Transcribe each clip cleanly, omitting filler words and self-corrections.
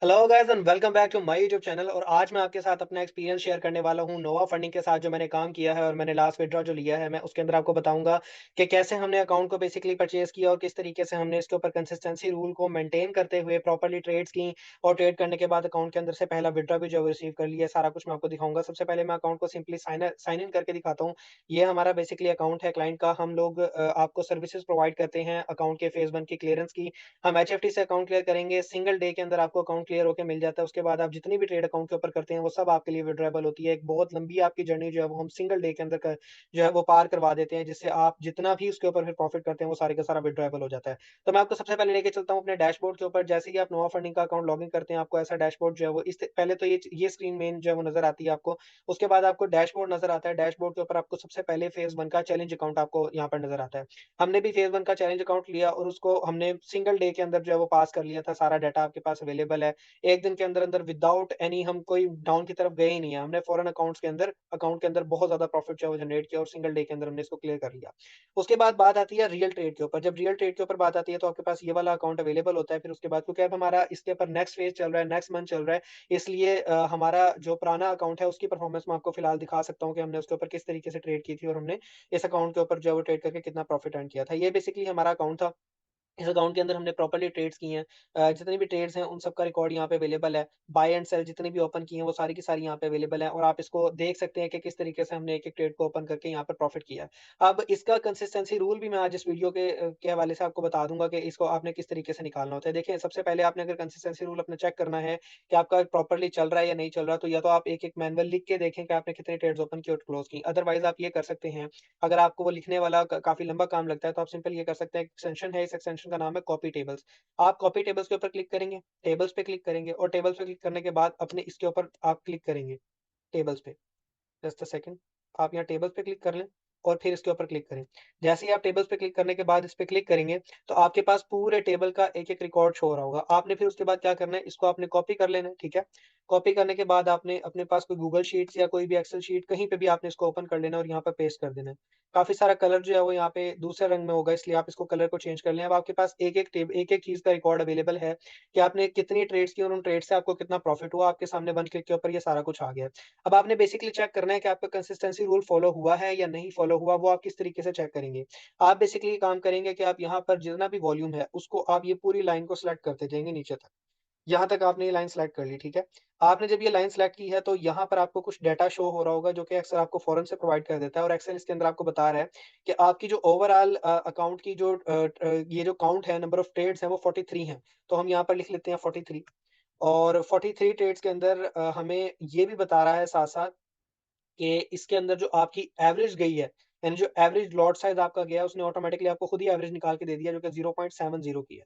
Hello guys and welcome back to my YouTube channel. और आज मैं आपके साथ अपना एक्सपीरियंस शेयर करने वाला हूं नोवा फंडिंग के साथ, जो मैंने काम किया है और मैंने लास्ट विथड्रॉ जो लिया है। मैं उसके अंदर आपको बताऊंगा कि कैसे हमने अकाउंट को बेसिकली परचेज किया और किस तरीके से हमने इसके ऊपर कंसिस्टेंसी रूल को मेंटेन करते हुए प्रॉपर्ली ट्रेड्स की, और ट्रेड करने के बाद अकाउंट के अंदर से पहला विथड्रॉ भी जो रिसीव कर लिया। सारा कुछ मैं आपको दिखाऊंगा। सबसे पहले मैं अकाउंट को सिंपली साइन इन करके दिखाता हूँ। ये हमारा बेसिकली अकाउंट है क्लाइंट का। हम लोग आपको सर्विसेज प्रोवाइड करते हैं अकाउंट के फेज 1 की क्लियरेंस की। हम एचएफटी से अकाउंट क्लियर करेंगे, सिंगल डे के अंदर आपको अकाउंट क्लियर होके मिल जाता है। उसके बाद आप जितनी भी ट्रेड अकाउंट के ऊपर करते हैं वो सब आपके लिए विड्रॉएबल होती है। एक बहुत लंबी आपकी जर्नी जो है वो हम सिंगल डे के अंदर जो है वो पार करवा देते हैं, जिससे आप जितना भी उसके ऊपर फिर प्रॉफिट करते हैं वो सारे का सारा विड्रॉएबल हो जाता है। तो मैं आपको सबसे पहले लेके चलता हूँ अपने डैशबोर्ड के ऊपर। जैसे ही आप नोवा फंडिंग का अकाउंट लॉगिन करते हैं, आपको ऐसा डैशबोर्ड जो है वो इस पहले तो ये स्क्रीन मेन जो है वो नजर आती है आपको। उसके बाद आपको डैशबोर्ड नजर आता है। डैशबोर्ड के ऊपर आपको सबसे पहले फेज 1 का चैलेंज अकाउंट आपको यहाँ पर नजर आता है। हमने भी फेज 1 का चैलेंज अकाउंट लिया और उसको हमने सिंगल डे के अंदर जो है वो पास कर लिया था। सारा डाटा आपके पास अवेलेबल है। एक दिन के अंदर-अंदर विदाउट एनी हम कोई डाउन की तरफ गए ही नहीं है। हमने फॉरेन अकाउंट के अंदर बहुत ज़्यादा प्रॉफिट जो है वो जनरेट किया और सिंगल डे के अंदर हमने इसको क्लियर कर लिया। उसके बाद बात आती है रियल ट्रेड के ऊपर। जब रियल ट्रेड के ऊपर बात आती है तो आपके पास ये वाला अकाउंट अवेलेबल होता है। फिर उसके बाद क्योंकि अब हमारा इसके ऊपर नेक्स्ट फेज़ चल रहा है, नेक्स्ट मंथ चल रहा है, इसलिए हमारा जो पुराना अकाउंट है उसकी परफॉर्मेंस मैं आपको फिलहाल दिखा सकता हूँ कि हमने उसके ऊपर किस तरीके से ट्रेड की थी और हमने इस अकाउंट के ऊपर जो है वो ट्रेड करके कितना प्रॉफिट अर्न किया था। ये बेसिकली हमारा अकाउंट था। इस अकाउंट के अंदर हमने प्रॉपर्ली ट्रेड्स की हैं। जितनी भी ट्रेड्स हैं उन सब का रिकॉर्ड यहाँ पे अवेलेबल है। बाय एंड सेल जितनी भी ओपन की हैं वो सारी की सारी यहाँ पे अवेलेबल है, और आप इसको देख सकते हैं कि किस तरीके से हमने एक-एक ट्रेड को ओपन करके यहाँ पर प्रॉफिट किया है। अब इसका कंसिस्टेंसी रूल भी मैं आज इस वीडियो के हवाले से आपको बता दूँगा कि इसको आपने किस तरीके से निकालना होता है। देखिए, सबसे पहले आपने अगर कंसिस्टेंसी रूल अपना चेक करना है कि आपका प्रॉपर्ली चल रहा है या नहीं चल रहा, तो या तो आप एक-एक मैनुअल लिख के देखें कि आपने कितनी ट्रेड्स ओपन की और क्लोज़ की। अदरवाइज़ आप ये कर सकते हैं, अगर आपको वो लिखने वाला काफ़ी लंबा काम लगता है, तो आप सिंपल ये कर सकते हैं, एक एक्सटेंशन है, इस एक्सटेंशन का नाम है कॉपी टेबल्स। आप कॉपी टेबल्स के ऊपर क्लिक करेंगे, टेबल्स पे क्लिक करेंगे और टेबल्स पे क्लिक करने के बाद अपने इसके ऊपर आप क्लिक करेंगे, टेबल्स पे। जस्ट अ सेकंड, आप यहाँ टेबल्स पे क्लिक कर लें और फिर इसके ऊपर क्लिक करें। जैसे ही आप टेबल्स पे क्लिक करने के बाद इस पे क्लिक करेंगे, तो आपके पास पूरे टेबल का एक-एक रिकॉर्ड शो हो रहा होगा। आपने फिर उसके बाद क्या करना है, इसको आपने कॉपी कर लेना है, ठीक है? कॉपी करने के बाद आपने अपने पास कोई गूगल शीट्स या कोई भी एक्सेल शीट कहीं पे भी आपने इसको ओपन कर लेना है और यहाँ पे पेस्ट कर देना है। काफ़ी सारा कलर जो है वो यहाँ पे दूसरे रंग में होगा, इसलिए आप इसको कलर को चेंज कर लें। अब आपके पास एक-एक चीज़ का रिकॉर्ड अवेलेबल है कि आपने कितनी ट्रेड्स की और उन ट्रेड से आपको कितना प्रॉफिट हुआ। आपके सामने वन क्लिक के ऊपर ये सारा कुछ आ गया है। अब आपने बेसिकली चेक करना है कि आपका कंसिस्टेंसी रूल फॉलो हुआ है या नहीं फॉलो हुआ, वो आप किस तरीके से चेक करेंगे। आप बेसिकली ये काम करेंगे कि आप यहाँ पर जितना भी वॉल्यूम है, उसको आप ये पूरी लाइन को सिलेक्ट करते जाएँगे नीचे तक। यहाँ तक आपने ये लाइन सेलेक्ट कर ली, ठीक है? आपने जब ये लाइन सेलेक्ट की है, तो यहाँ पर आपको कुछ डेटा शो हो रहा होगा, जो कि अक्सर आपको फ़ॉरेन से प्रोवाइड कर देता है, और एक्सेल इसके अंदर आपको बता रहा है कि आपकी जो ओवरऑल अकाउंट की जो ये जो काउंट है, नंबर ऑफ ट्रेड्स हैं, वो 43 हैं। तो हम यहाँ पर लिख लेते हैं 43, और 43 ट्रेड्स के अंदर हमें ये भी बता रहा है साथ-साथ कि इसके अंदर जो आपकी एवरेज गई है, यानी जो एवरेज लॉट साइज़ आपका गया है, उसने ऑटोमैटिकली आपको खुद ही एवरेज निकाल के दे दिया, जो कि 0.70 की है।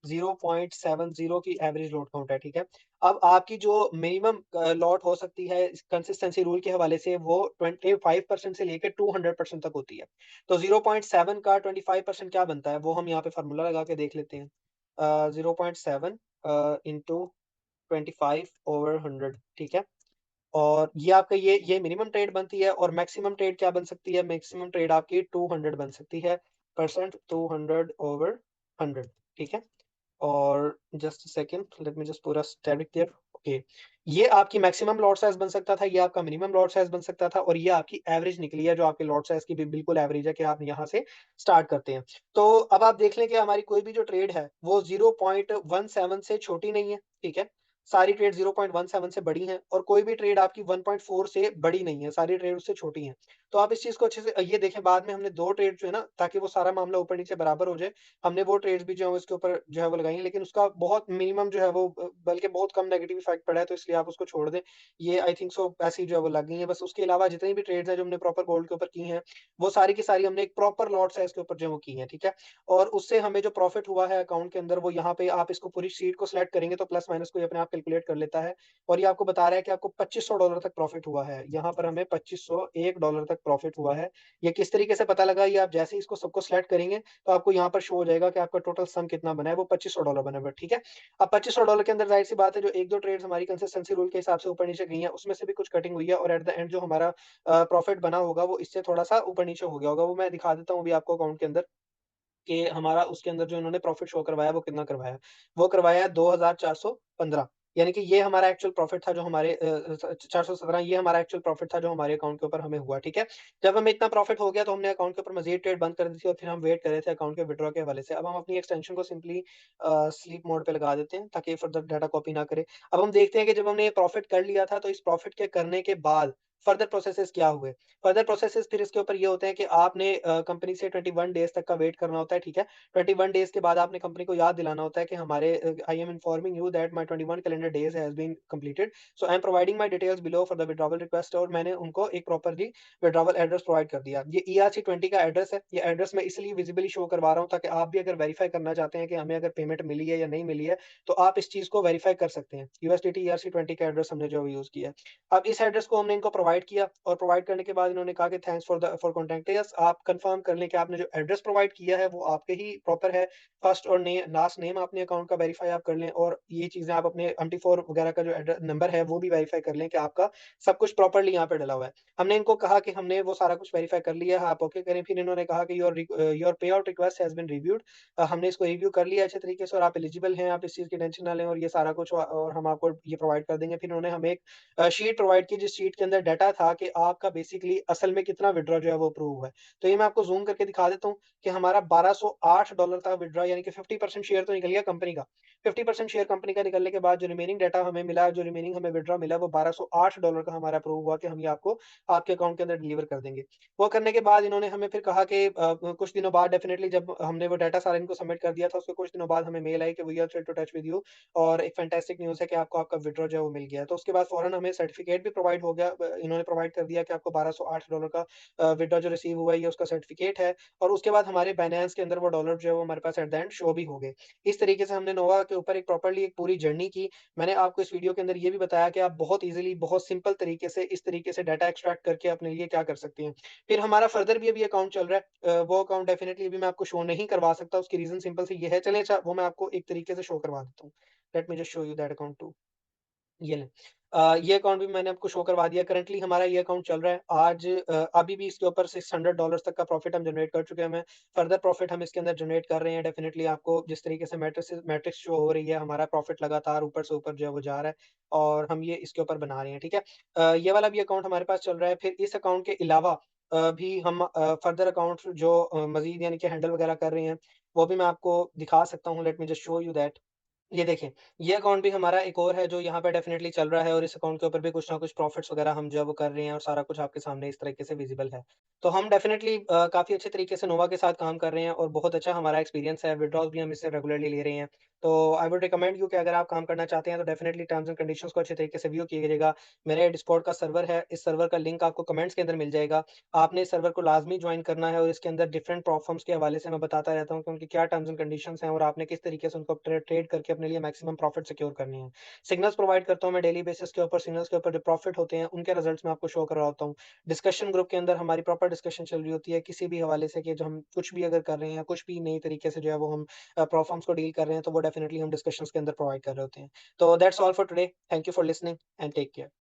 0.70 की एवरेज लॉट काउंट है, ठीक है? अब आपकी जो मिनिमम लॉट हो सकती है इस कंसिस्टेंसी रूल के हवाले से, वो 25% से लेके 200% तक होती है। तो 0.7 का 25% क्या बनता है, वो हम यहाँ पे फ़ॉर्मूला लगा के देख लेते हैं। 0.7 इंटू 25/100, ठीक है? और ये आपका ये मिनिमम ट्रेड बनती है, और मैक्सिमम ट्रेड क्या बन सकती है? मैक्सिमम ट्रेड आपकी 200 बन सकती है, परसेंट 200/100, ठीक है? और just a second, let me just put a static there. Okay, ये आपकी मैक्सिमम लॉट साइज़ बन सकता था, ये आपका मिनिमम लॉट साइज़ बन सकता था, और ये आपकी एवरेज निकली है, जो आपके लॉट साइज़ की भी बिल्कुल एवरेज है कि आप यहाँ से स्टार्ट करते हैं। तो अब आप देख लें कि हमारी कोई भी जो ट्रेड है, वो 0.17 से छोटी नहीं है, ठीक है? सारी ट्रेड 0.17 से बड़ी हैं, और कोई भी ट्रेड आपकी 1.4 से बड़ी नहीं है, सारी ट्रेड उससे छोटी हैं। तो आप इस चीज़ को अच्छे से ये देखें, बाद में हमने 2 ट्रेड जो है ना, ताकि वो सारा मामला ऊपर-नीचे बराबर हो जाए, हमने वो ट्रेड्स भी जो है वो इसके ऊपर जो है वो लगाई हैं, लेकिन उसका बहुत मिनिमम जो है वो बल्कि बहुत कम नेगेटिव इफ़ेक्ट पड़ा है, तो इसलिए आप उसको छोड़ दें। ये आई थिंक सो ऐसे ही जो है वो लग गई हैं। बस उसके अलावा जितनी भी ट्रेड्स हैं जो हमने प्रॉपर गोल्ड के ऊपर की हैं, वो सारी की सारी हमने एक प्रॉपर लॉट साइज़ के ऊपर जो है वो की हैं, ठीक है? और उससे हमें जो प्रॉफ़िट हुआ है अकाउंट के अंदर, वो यहाँ पे आप इसको पूरी शीट को सिलेक्ट करेंगे तो प्लस माइनस को ये अपने आप कैलकुलेट कर लेता है, और ये आपको बता रहा है कि आपको $2500 तक प्रॉफ़िट हुआ है। यहाँ पर हमें $2501 तक प्रॉफ़िट हुआ है। ये किस तरीके से पता लगा? ये आप जैसे ही इसको सबको सिलेक्ट करेंगे, तो आपको यहाँ पर शो हो जाएगा कि आपका टोटल सम कितना बना है, वो $2500 बना हुआ है, ठीक है? अब $2500 के अंदर ज़ाहिर-सी बात है, जो 1-2 ट्रेड्स हमारी कंसिस्टेंसी रूल के हिसाब से ऊपर-नीचे गई हैं, उसमें से भी कुछ कटिंग हुई है, और एट द एंड जो हमारा प्रॉफ़िट बना होगा, वो इससे थोड़ा-सा ऊपर-नीचे हो गया होगा। वो मैं दिखा देता हूँ अभी आपको अकाउंट के अंदर, कि हमारा उसके अंदर जो इन्होंने प्रॉफ़िट शो करवाया, वो कितना करवाया है। वो करवाया है 2415, यानी कि ये हमारा एक्चुअल प्रॉफ़िट था जो हमारे 417 ये हमारा एक्चुअल प्रॉफ़िट था जो हमारे अकाउंट के ऊपर हमें हुआ, ठीक है? जब हमें इतना प्रॉफ़िट हो गया तो हमने अकाउंट के ऊपर मज़ीद ट्रेड बंद कर दी थी और फिर हम वेट कर रहे थे अकाउंट के विथड्रॉ के हवाले से। अब हम अपनी एक्सटेंशन को सिंपली स्लीप मोड पे लगा देते हैं ताकि फर्दर डाटा कॉपी ना करे। अब हम देखते हैं कि जब हमने ये प्रॉफ़िट कर लिया था तो इस प्रॉफ़िट के करने के बाद फर्दर प्रोसेसेस क्या हुए? फर्दर प्रोसेसेस फिर इसके ऊपर ये होते हैं कि आपने कंपनी से 21 डेज़ तक का वेट करना होता है, ठीक है? 21 डेज़ के बाद आपने कंपनी को याद दिलाना होता है कि हमारे I am informing you that my 21 calendar days has been completed, so I am providing my details below for the withdrawal request और मैंने उनको एक प्रॉपरली विथड्रॉवल एड्रेस प्रोवाइड कर दिया। ये ERC-20 का एड्रेस है, ये एड्रेस मैं इसलिए विज़िबली शो करवा रहा हूँ ताकि आप भी अगर वेरीफ़ाई करना चाहते हैं कि हमें अगर पेमेंट मिली है या नहीं मिली है, तो आप इस चीज़ को वेरीफ़ाई कर सकते हैं। USDT ERC-20 का एड्रेस हमने जो यूज़ किया है। अब इस एड्रेस को हमने इनको प्रोवाइड किया और प्रोवाइड करने के बाद इन्होंने कहा कि थैंक्स फॉर कॉन्टैक्टिंग अस। आप कन्फर्म कर लें कि आपने जो एड्रेस प्रोवाइड किया है वो आपके ही प्रॉपर है। फर्स्ट और लास्ट नेम अपने अकाउंट का वेरीफाई आप कर लें और ये चीज़ें आप अपने MT4 वगैरह का जो नंबर है वो भी वेरीफाई कर लें कि आपका सब कुछ प्रॉपर्ली यहाँ पे डला हुआ है। हमने इनको कहा कि हमने वो सारा कुछ वेरीफाई कर लिया है, आप ओके करें। फिर इन्होंने कहा कि your pay out request has been reviewed. हमने इसको रिव्यू कर लिया अच्छे तरीके से और आप एलिजिबल हैं, आप इस चीज़ की टेंशन ना लें और ये सारा कुछ और हम आपको ये प्रोवाइड कर देंगे। फिर उन्होंने हमें एक शीट प्रोवाइड की जिस शीट के अंदर डाटा था कि आपका बेसिकली असल में कितना विथड्रॉ जो है वो अप्रूव हुआ है। तो ये मैं आपको ज़ूम करके दिखा देता हूँ कि हमारा $1208 था विथड्रॉ यानी कि 50% शेयर तो निकल गया कंपनी का। 50% शेयर कंपनी का निकलने के बाद जो रिमेनिंग डाटा हमें मिला, जो रिमेनिंग हमें विथड्रॉ मिला वो $1208 का हमारा अप्रूव हुआ कि हम ये आपको आपके अकाउंट के अंदर डिलीवर कर देंगे। वो करने के बाद इन्होंने हमें फिर कहा कि कुछ दिनों बाद डेफिनिटली जब हमने वो डाटा सारा इनको सबमिट कर दिया था, उसके कुछ दिनों बाद हमें मेल आई कि we are still to touch with you और एक फैंटास्टिक न्यूज़ है कि आपको आपका विथड्रॉ जो है वो मिल गया है। तो उसके बाद फौरन हमें सर्टिफ़िकेट भी प्रोवाइड हो गया इन्होंने प्रोवाइड कर दिया कि आपको $1208 का विथड्रॉ जो रिसीव हुआ है ये उसका सर्टिफ़िकेट है और उसके बाद हमारे बाइनेंस के अंदर वो डॉलर जो है वो हमारे पास एट द एंड शो भी हो गए। इस तरीके से हमने नोवा के ऊपर एक प्रॉपर्ली एक पूरी जर्नी की। मैंने आपको इस वीडियो के अंदर ये भी बताया कि आप बहुत ईज़िली, बहुत सिंपल तरीके से इस तरीके से डाटा एक्सट्रैक्ट करके अपने लिए क्या कर सकते हैं। फिर हमारा फर्दर भी अभी अकाउंट चल रहा है। वो अकाउंट डेफिनिटली अभी मैं आपको शो नहीं करवा सकता, उसकी रीज़न सिंपल सी ये है। चलें अच्छा वो मैं आपको एक तरीके से शो करवा देता हूँ। Let me just show you that account too. ये लें। ये अकाउंट भी मैंने आपको शो करवा दिया। करंटली हमारा ये अकाउंट चल रहा है। आज अभी भी इसके ऊपर $600 तक का प्रॉफ़िट हम जनरेट कर चुके हैं। हमें फर्दर प्रॉफ़िट हम इसके अंदर जनरेट कर रहे हैं। डेफ़िनिटली आपको जिस तरीके से मैट्रिक्स शो हो रही है, हमारा प्रॉफ़िट लगातार ऊपर से ऊपर जो है वो जा रहा है और हम ये इसके ऊपर बना रहे हैं, ठीक है? ये वाला भी अकाउंट हमारे पास चल रहा है। फिर इस अकाउंट के अलावा भी हम फर्दर अकाउंट्स जो मज़ीद यानी कि हैंडल वगैरह कर रहे हैं, वो भी मैं आपको दिखा सकता हूँ। Let me just show you that. ये देखें, ये अकाउंट भी हमारा एक और है जो यहाँ पे डेफ़िनिटली चल रहा है और इस अकाउंट के ऊपर भी कुछ ना कुछ प्रॉफ़िट्स वग़ैरह हम जो है वो कर रहे हैं और सारा कुछ आपके सामने इस तरीके से विज़िबल है। तो हम डेफ़िनिटली काफ़ी अच्छे तरीके से नोवा के साथ काम कर रहे हैं और बहुत अच्छा हमारा एक्सपीरियंस है, विथड्रॉल्स भी हम इससे रेगुलरली ले रहे हैं। तो आई वुड रिकमेंड यू कि अगर आप काम करना चाहते हैं तो डेफ़िनिटली टर्म्स एंड कंडीशंस को अच्छे तरीके से व्यू कीजिएगा। मेरा डिस्कॉर्ड का सर्वर है, इस सर्वर का लिंक आपको कमेंट्स के अंदर मिल जाएगा। आपने इस सर्वर को लाज़मी जॉइन करना है और इसके अंदर डिफरेंट प्लेटफ़ॉर्म्स के हवाले से मैं बताता रहता हूँ कि उनकी क्या टर्म्स एंड कंडीशंस हैं और आपने किस तरीके से उनको ट्रेड करके अपने लिए मैक्सिमम प्रॉफिट सिक्योर करने हैं। सिग्नल्स प्रोवाइड करता हूँ मैं डेली बेसिस के ऊपर, सिग्नल्स के ऊपर जो प्रॉफिट होते हैं, उनके रिजल्ट्स मैं आपको शो करवाता हूँ। डिस्कशन ग्रुप के अंदर हमारी प्रॉपर डिस्कशन चल रही होती है, किसी भी हवाले से कि जो हम कुछ भी अगर कर रहे हैं, कुछ भी नई तरीके से जो है वो हम प्लेटफ़ॉर्म्स को डील कर रहे हैं, तो वो डेफिनिटली हम डिस्कशंस के अंदर प्रोवाइड कर रहे होते हैं। तो that's all for today. Thank you for listening and take care.